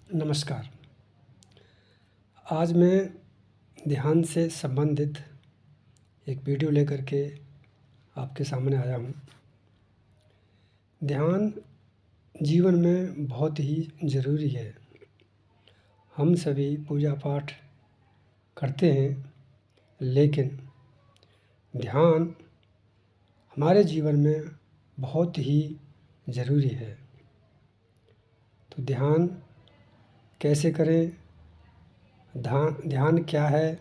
नमस्कार। आज मैं ध्यान से संबंधित एक वीडियो लेकर के आपके सामने आया हूँ। ध्यान जीवन में बहुत ही ज़रूरी है। हम सभी पूजा पाठ करते हैं, लेकिन ध्यान हमारे जीवन में बहुत ही ज़रूरी है। तो ध्यान कैसे करें? ध्यान क्या है?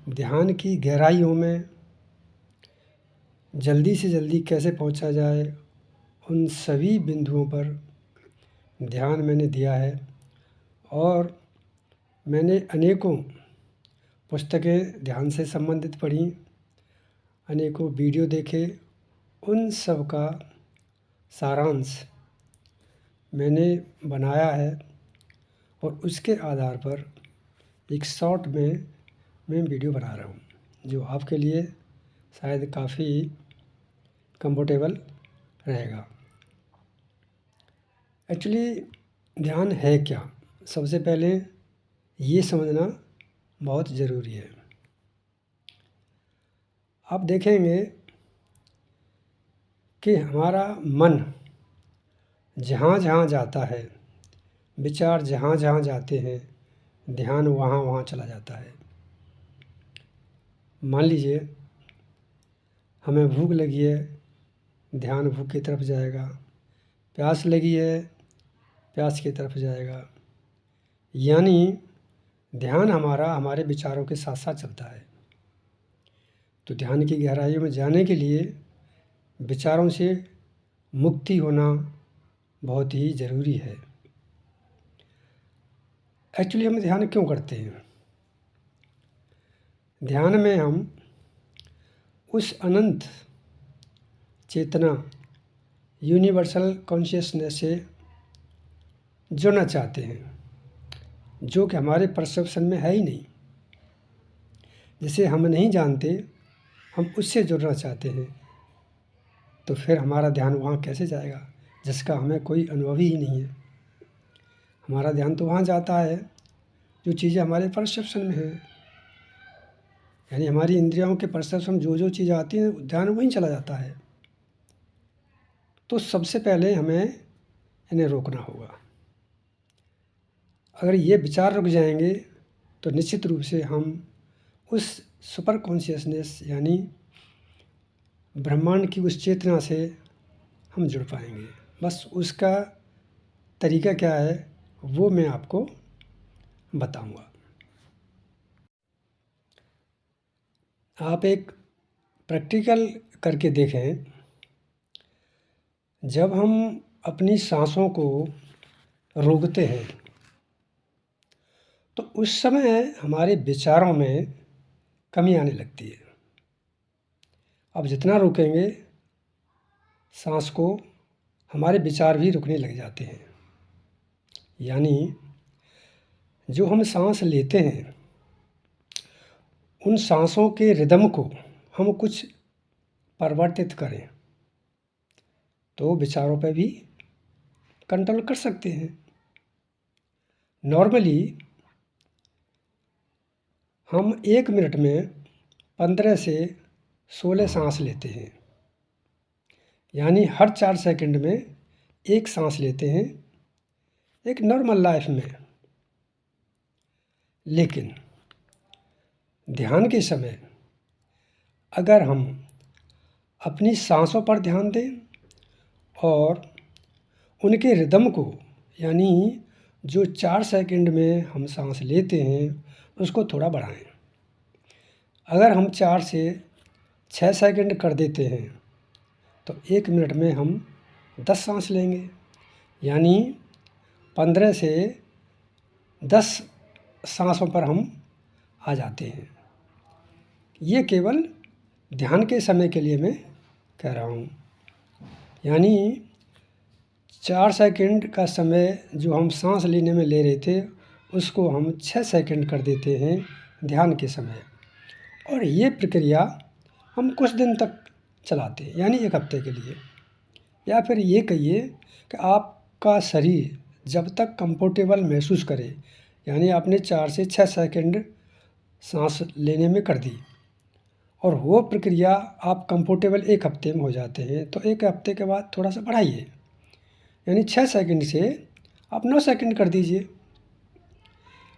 ध्यान की गहराइयों में जल्दी से जल्दी कैसे पहुंचा जाए, उन सभी बिंदुओं पर ध्यान मैंने दिया है। और मैंने अनेकों पुस्तकें ध्यान से संबंधित पढ़ी, अनेकों वीडियो देखे। उन सब का सारांश मैंने बनाया है और उसके आधार पर एक शॉर्ट में मैं वीडियो बना रहा हूँ, जो आपके लिए शायद काफ़ी कंफर्टेबल रहेगा। एक्चुअली ध्यान है क्या? सबसे पहले ये समझना बहुत ज़रूरी है। आप देखेंगे कि हमारा मन जहाँ जहाँ जाता है, विचार जहाँ जहाँ जाते हैं, ध्यान वहाँ वहाँ चला जाता है। मान लीजिए हमें भूख लगी है, ध्यान भूख की तरफ जाएगा। प्यास लगी है, प्यास की तरफ जाएगा। यानी ध्यान हमारा हमारे विचारों के साथ साथ चलता है। तो ध्यान की गहराइयों में जाने के लिए विचारों से मुक्ति होना बहुत ही ज़रूरी है। एक्चुअली हम ध्यान क्यों करते हैं? ध्यान में हम उस अनंत चेतना, यूनिवर्सल कॉन्शियसनेस से जुड़ना चाहते हैं, जो कि हमारे परसेप्शन में है ही नहीं। जिसे हम नहीं जानते, हम उससे जुड़ना चाहते हैं। तो फिर हमारा ध्यान वहाँ कैसे जाएगा, जिसका हमें कोई अनुभव ही नहीं है। हमारा ध्यान तो वहाँ जाता है जो चीज़ें हमारे परसेप्शन में हैं। यानी हमारी इंद्रियों के परसेप्शन में जो चीज़ आती है, ध्यान वहीं चला जाता है। तो सबसे पहले हमें इन्हें रोकना होगा। अगर ये विचार रुक जाएंगे तो निश्चित रूप से हम उस सुपर कॉन्शियसनेस यानी ब्रह्मांड की उस चेतना से हम जुड़ पाएंगे। बस उसका तरीका क्या है वो मैं आपको बताऊंगा। आप एक प्रैक्टिकल करके देखें। जब हम अपनी सांसों को रोकते हैं तो उस समय हमारे विचारों में कमी आने लगती है। अब जितना रोकेंगे सांस को, हमारे विचार भी रुकने लग जाते हैं। यानी जो हम सांस लेते हैं, उन सांसों के रिदम को हम कुछ परिवर्तित करें तो विचारों पर भी कंट्रोल कर सकते हैं। नॉर्मली हम 1 मिनट में 15 से 16 सांस लेते हैं। यानी हर 4 सेकंड में एक सांस लेते हैं एक नॉर्मल लाइफ में। लेकिन ध्यान के समय अगर हम अपनी सांसों पर ध्यान दें और उनके रिदम को, यानी जो 4 सेकंड में हम सांस लेते हैं उसको थोड़ा बढ़ाएं। अगर हम 4 से 6 सेकंड कर देते हैं तो 1 मिनट में हम 10 सांस लेंगे। यानी 15 से 10 सांसों पर हम आ जाते हैं। ये केवल ध्यान के समय के लिए मैं कह रहा हूँ। यानी 4 सेकंड का समय जो हम सांस लेने में ले रहे थे उसको हम 6 सेकंड कर देते हैं ध्यान के समय। और ये प्रक्रिया हम कुछ दिन तक चलाते हैं, यानी 1 हफ्ते के लिए। या फिर ये कहिए कि आपका शरीर जब तक कंफर्टेबल महसूस करें, यानी आपने 4 से 6 सेकंड सांस लेने में कर दी और वो प्रक्रिया आप कंफर्टेबल 1 हफ्ते में हो जाते हैं, तो 1 हफ्ते के बाद थोड़ा सा बढ़ाइए, यानी 6 सेकंड से आप 9 सेकंड कर दीजिए।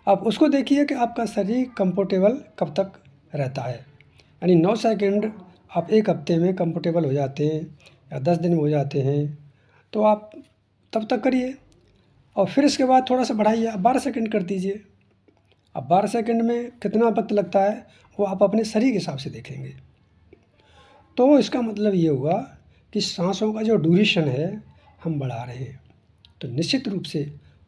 आप उसको देखिए कि आपका शरीर कंफर्टेबल कब तक रहता है, यानी 9 सेकंड आप 1 हफ्ते में कंफर्टेबल हो जाते हैं या 10 दिन में हो जाते हैं, तो आप तब तक करिए और फिर इसके बाद थोड़ा सा बढ़ाइए, आप 12 सेकंड कर दीजिए। अब 12 सेकंड में कितना वक्त लगता है वो आप अपने शरीर के हिसाब से देखेंगे। तो इसका मतलब ये हुआ कि सांसों का जो ड्यूरेशन है हम बढ़ा रहे हैं, तो निश्चित रूप से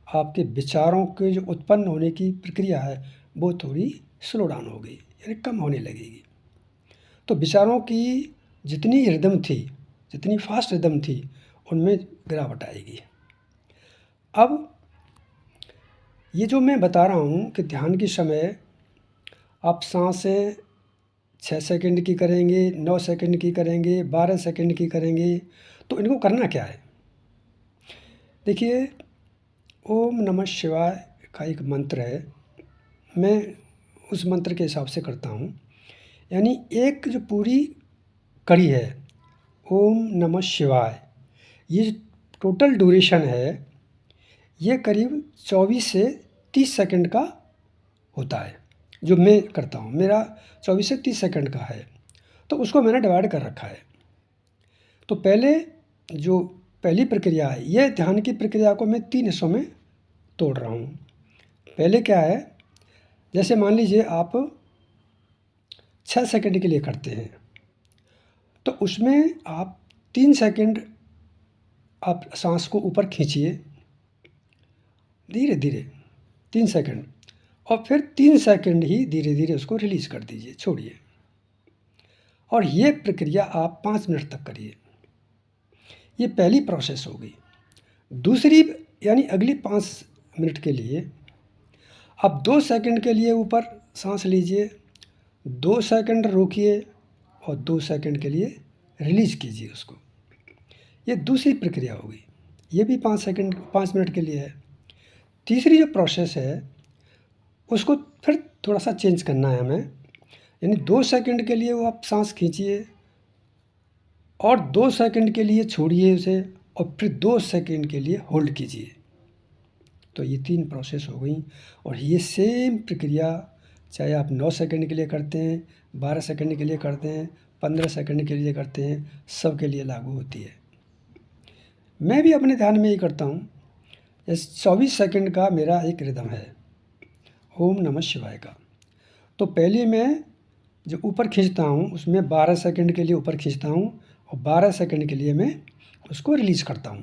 आपके विचारों के जो उत्पन्न होने की प्रक्रिया है वो थोड़ी स्लो डाउन हो गई, यानी कम होने लगेगी। तो विचारों की जितनी रिदम थी, जितनी फास्ट रिदम थी, उनमें गिरावट आएगी। अब ये जो मैं बता रहा हूँ कि ध्यान के समय आप सांसें 6 सेकंड की करेंगे, 9 सेकंड की करेंगे, 12 सेकंड की करेंगे, तो इनको करना क्या है? देखिए, ओम नमः शिवाय का एक मंत्र है, मैं उस मंत्र के हिसाब से करता हूँ। यानी एक जो पूरी कड़ी है, ओम नमः शिवाय, ये टोटल ड्यूरेशन है, ये करीब 24 से 30 सेकंड का होता है, जो मैं करता हूँ। मेरा 24 से 30 सेकंड का है, तो उसको मैंने डिवाइड कर रखा है। तो पहले जो पहली प्रक्रिया है, ये ध्यान की प्रक्रिया को मैं 3 हिस्सों में तोड़ रहा हूँ। पहले क्या है, जैसे मान लीजिए आप 6 सेकंड के लिए करते हैं, तो उसमें आप 3 सेकंड आप सांस को ऊपर खींचिए धीरे धीरे, 3 सेकंड, और फिर 3 सेकंड ही धीरे धीरे उसको रिलीज़ कर दीजिए, छोड़िए। और ये प्रक्रिया आप 5 मिनट तक करिए। ये पहली प्रोसेस हो गई। दूसरी, यानी अगली 5 मिनट के लिए आप 2 सेकंड के लिए ऊपर सांस लीजिए, 2 सेकंड रोकिए और 2 सेकंड के लिए रिलीज़ कीजिए उसको। ये दूसरी प्रक्रिया हो गई, ये भी 5 मिनट के लिए है। तीसरी जो प्रोसेस है उसको फिर थोड़ा सा चेंज करना है हमें, यानी 2 सेकंड के लिए वो आप सांस खींचिए और 2 सेकंड के लिए छोड़िए उसे और फिर 2 सेकंड के लिए होल्ड कीजिए। तो ये 3 प्रोसेस हो गई और ये सेम प्रक्रिया चाहे आप 9 सेकंड के लिए करते हैं, 12 सेकंड के लिए करते हैं, 15 सेकंड के लिए करते हैं, सब के लिए लागू होती है। मैं भी अपने ध्यान में ही करता हूँ। जैसे 24 सेकंड का मेरा एक रिदम है ओम नमः शिवाय का। तो पहले मैं जो ऊपर खींचता हूँ उसमें 12 सेकंड के लिए ऊपर खींचता हूँ और 12 सेकंड के लिए मैं उसको रिलीज़ करता हूँ।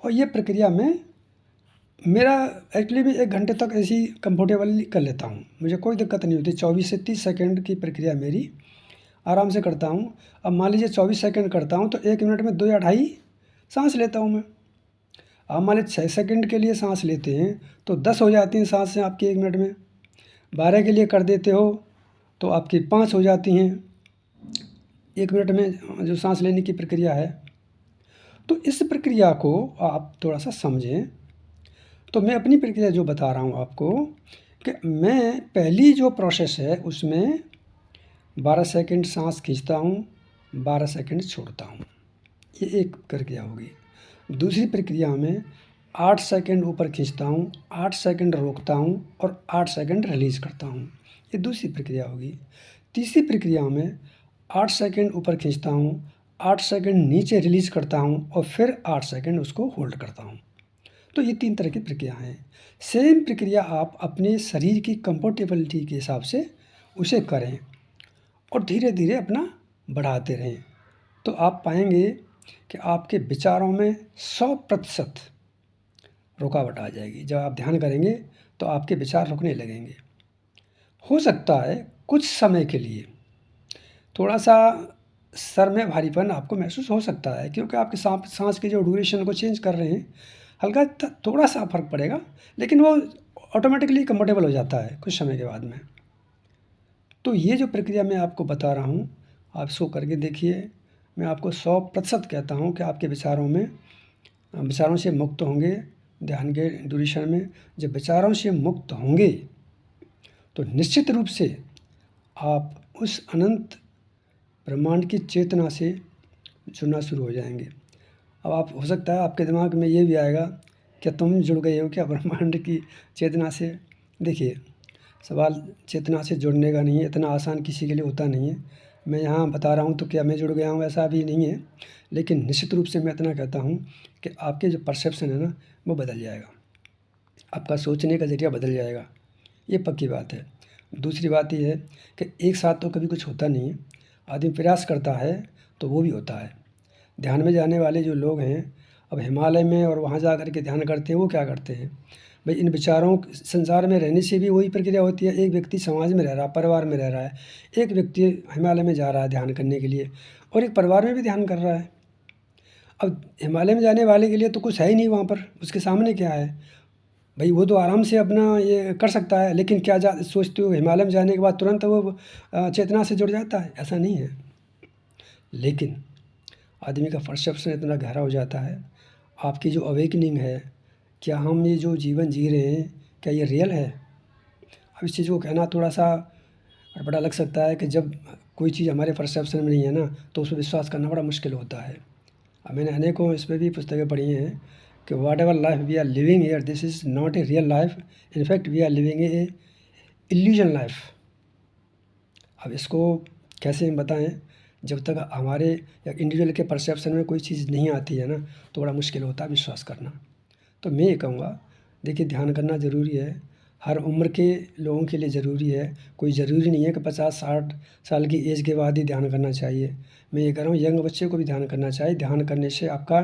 और ये प्रक्रिया में मेरा एक्चुअली भी 1 घंटे तक ऐसी कंफर्टेबली कर लेता हूँ, मुझे कोई दिक्कत नहीं होती। 24 से 30 सेकंड की प्रक्रिया मेरी आराम से करता हूँ। अब मान लीजिए 24 सेकंड करता हूँ तो 1 मिनट में 2 या ढाई सांस लेता हूँ मैं। आप मान लीजिए 6 सेकंड के लिए सांस लेते हैं तो 10 हो जाती हैं सांसें आपकी 1 मिनट में। 12 के लिए कर देते हो तो आपकी 5 हो जाती हैं 1 मिनट में, जो सांस लेने की प्रक्रिया है। तो इस प्रक्रिया को आप थोड़ा सा समझें। तो मैं अपनी प्रक्रिया जो बता रहा हूँ आपको कि मैं पहली जो प्रोसेस है उसमें 12 सेकंड सांस खींचता हूँ, 12 सेकंड छोड़ता हूँ, ये एक प्रक्रिया होगी। दूसरी प्रक्रिया में 8 सेकंड ऊपर खींचता हूँ, 8 सेकंड रोकता हूँ और 8 सेकंड रिलीज़ करता हूँ, ये दूसरी प्रक्रिया होगी। तीसरी प्रक्रिया में 8 सेकंड ऊपर खींचता हूँ, 8 सेकंड नीचे रिलीज़ करता हूँ और फिर 8 सेकंड उसको होल्ड करता हूँ। तो ये 3 तरह की प्रक्रिया हैं। सेम प्रक्रिया आप अपने शरीर की कंफर्टेबिलिटी के हिसाब से उसे करें और धीरे धीरे अपना बढ़ाते रहें, तो आप पाएंगे कि आपके विचारों में 100% रुकावट आ जाएगी। जब आप ध्यान करेंगे तो आपके विचार रुकने लगेंगे। हो सकता है कुछ समय के लिए थोड़ा सा सर में भारीपन आपको महसूस हो सकता है, क्योंकि आपके सांस के जो ड्यूरेशन को चेंज कर रहे हैं, हल्का थोड़ा सा फ़र्क पड़ेगा, लेकिन वो ऑटोमेटिकली कंफर्टेबल हो जाता है कुछ समय के बाद में। तो ये जो प्रक्रिया मैं आपको बता रहा हूँ, आप इसको करके देखिए। मैं आपको 100% कहता हूँ कि आपके विचारों से मुक्त होंगे ध्यान के ड्यूरेशन में जब विचारों से मुक्त होंगे तो निश्चित रूप से आप उस अनंत ब्रह्मांड की चेतना से जुड़ना शुरू हो जाएंगे। अब आप हो सकता है आपके दिमाग में ये भी आएगा, क्या तुम जुड़ गए हो क्या ब्रह्मांड की चेतना से? देखिए, सवाल चेतना से जुड़ने का नहीं है, इतना आसान किसी के लिए होता नहीं है। मैं यहाँ बता रहा हूँ तो क्या मैं जुड़ गया हूँ, ऐसा भी नहीं है। लेकिन निश्चित रूप से मैं इतना कहता हूँ कि आपके जो परसेप्शन है ना, वो बदल जाएगा, आपका सोचने का ज़रिया बदल जाएगा, ये पक्की बात है। दूसरी बात ये है कि एक साथ तो कभी कुछ होता नहीं है, आदमी प्रयास करता है तो वो भी होता है। ध्यान में जाने वाले जो लोग हैं, अब हिमालय में और वहाँ जा कर के ध्यान करते हैं, वो क्या करते हैं भाई, इन विचारों संसार में रहने से भी वही प्रक्रिया होती है। एक व्यक्ति समाज में रह रहा है, परिवार में रह रहा है, एक व्यक्ति हिमालय में जा रहा है ध्यान करने के लिए और एक परिवार में भी ध्यान कर रहा है। अब हिमालय में जाने वाले के लिए तो कुछ है ही नहीं वहाँ पर, उसके सामने क्या है भाई, वो तो आराम से अपना ये कर सकता है। लेकिन क्या सोचते हो हिमालय में जाने के बाद तुरंत वो चेतना से जुड़ जाता है? ऐसा नहीं है। लेकिन आदमी का परसेप्शन इतना गहरा हो जाता है, आपकी जो अवेकनिंग है, क्या हम ये जो जीवन जी रहे हैं क्या ये रियल है? अब इस चीज़ को कहना थोड़ा सा बड़ा लग सकता है कि जब कोई चीज़ हमारे परसेप्शन में नहीं है ना, तो उस पर विश्वास करना बड़ा मुश्किल होता है। अब मैंने अनेकों इस पर भी पुस्तकें पढ़ी हैं कि whatever life we are living here, this is not a real life, in fact we are living a illusion life. अब इसको कैसे हम बताएं, जब तक हमारे या इंडिविजुअल के परसेप्शन में कोई चीज़ नहीं आती है ना, तो बड़ा मुश्किल होता है विश्वास करना। तो मैं ये कहूँगा, देखिए ध्यान करना ज़रूरी है, हर उम्र के लोगों के लिए ज़रूरी है। कोई ज़रूरी नहीं है कि 50-60 साल की एज के बाद ही ध्यान करना चाहिए। मैं ये कह रहा हूँ यंग बच्चे को भी ध्यान करना चाहिए। ध्यान करने से आपका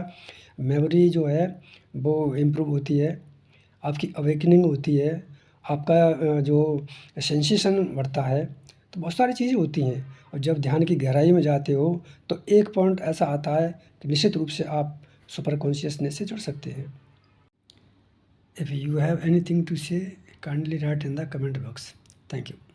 मेमोरी जो है वो इम्प्रूव होती है, आपकी अवेकनिंग होती है, आपका जो सेंसेशन बढ़ता है, तो बहुत सारी चीज़ें होती हैं। और जब ध्यान की गहराई में जाते हो तो एक पॉइंट ऐसा आता है कि निश्चित रूप से आप सुपर कॉन्शियसनेस से जुड़ सकते हैं। If you have anything to say, kindly write in the comment box. Thank you.